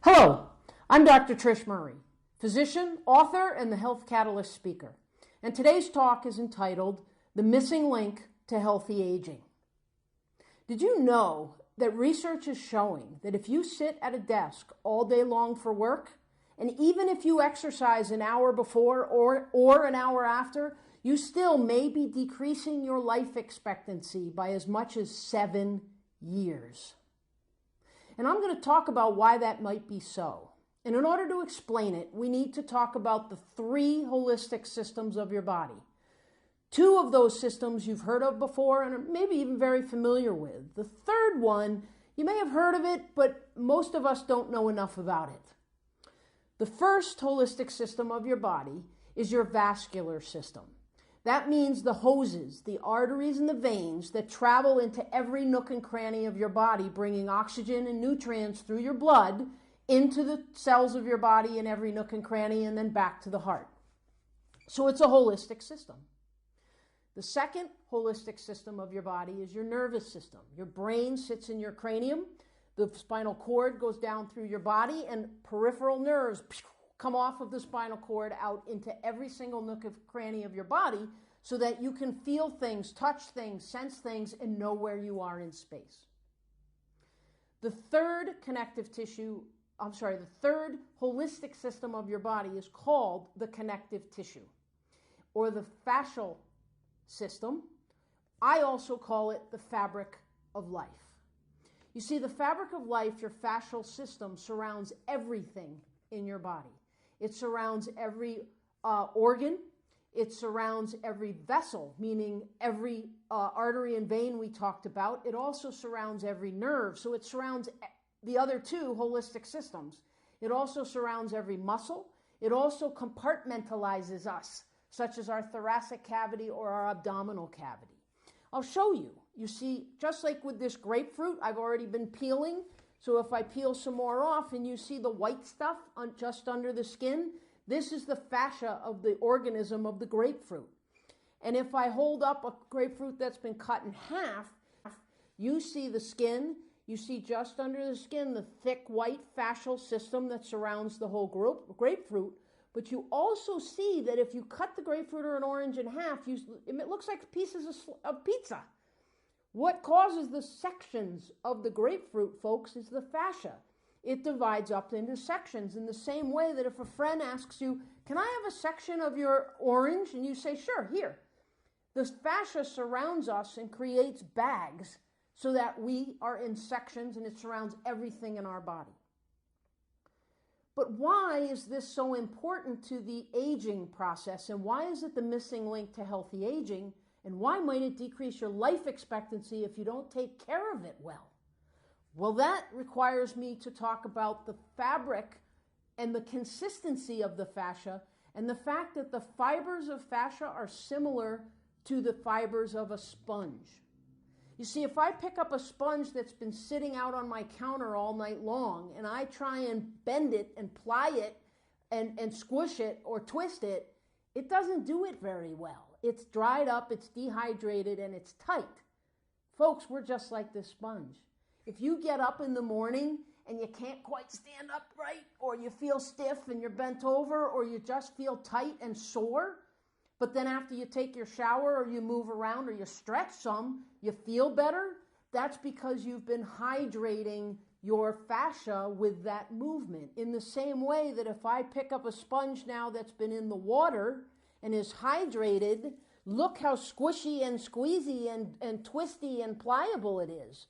Hello, I'm Dr. Trish Murray, physician, author, and the Health Catalyst speaker. And today's talk is entitled, The Missing Link to Healthy Aging. Did you know that research is showing that if you sit at a desk all day long for work, and even if you exercise an hour before or an hour after, you still may be decreasing your life expectancy by as much as 7 years? And I'm going to talk about why that might be so. And in order to explain it, we need to talk about the 3 holistic systems of your body. 2 of those systems you've heard of before and are maybe even very familiar with. The third one, you may have heard of it, but most of us don't know enough about it. The first holistic system of your body is your vascular system. That means the hoses, the arteries, and the veins that travel into every nook and cranny of your body, bringing oxygen and nutrients through your blood into the cells of your body in every nook and cranny and then back to the heart. So it's a holistic system. The second holistic system of your body is your nervous system. Your brain sits in your cranium. The spinal cord goes down through your body, and peripheral nerves come off of the spinal cord out into every single nook and cranny of your body so that you can feel things, touch things, sense things, and know where you are in space. The third the third holistic system of your body is called the connective tissue, or the fascial system. I also call it the fabric of life. You see, the fabric of life, your fascial system, surrounds everything in your body. It surrounds every organ. It surrounds every vessel, meaning every artery and vein we talked about. It also surrounds every nerve. So it surrounds the other 2 holistic systems. It also surrounds every muscle. It also compartmentalizes us, such as our thoracic cavity or our abdominal cavity. I'll show you. You see, just like with this grapefruit, I've already been peeling. So if I peel some more off and you see the white stuff just under the skin, this is the fascia of the organism of the grapefruit. And if I hold up a grapefruit that's been cut in half, you see the skin. You see just under the skin the thick white fascial system that surrounds the whole grapefruit. But you also see that if you cut the grapefruit or an orange in half, it looks like pieces of pizza. What causes the sections of the grapefruit, folks, is the fascia. It divides up into sections in the same way that if a friend asks you, can I have a section of your orange? And you say, sure, here. The fascia surrounds us and creates bags so that we are in sections and it surrounds everything in our body. But why is this so important to the aging process, and why is it the missing link to healthy aging, and why might it decrease your life expectancy if you don't take care of it well? Well, that requires me to talk about the fabric and the consistency of the fascia and the fact that the fibers of fascia are similar to the fibers of a sponge. You see, if I pick up a sponge that's been sitting out on my counter all night long and I try and bend it and ply it and squish it or twist it, it doesn't do it very well. It's dried up, it's dehydrated, and it's tight. Folks, we're just like this sponge. If you get up in the morning and you can't quite stand up right, or you feel stiff and you're bent over, or you just feel tight and sore, but then after you take your shower or you move around or you stretch some, you feel better, that's because you've been hydrating your fascia with that movement. In the same way that if I pick up a sponge now that's been in the water and is hydrated, look how squishy and squeezy and twisty and pliable it is.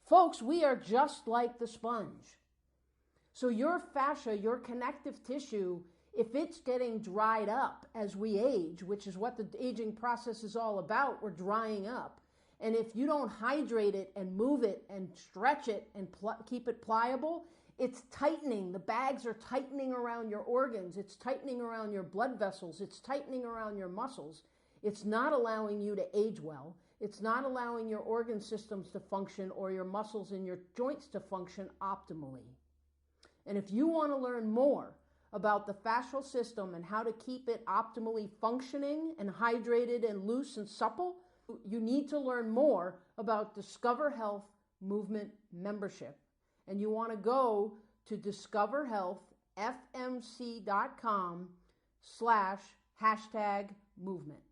Folks, we are just like the sponge. So your fascia, your connective tissue, if it's getting dried up as we age, which is what the aging process is all about, we're drying up. And if you don't hydrate it and move it and stretch it and keep it pliable, it's tightening. The bags are tightening around your organs. It's tightening around your blood vessels. It's tightening around your muscles. It's not allowing you to age well. It's not allowing your organ systems to function or your muscles and your joints to function optimally. And if you want to learn more about the fascial system and how to keep it optimally functioning and hydrated and loose and supple, you need to learn more about Discover Health Movement membership. And you want to go to discoverhealthfmc.com/#movement.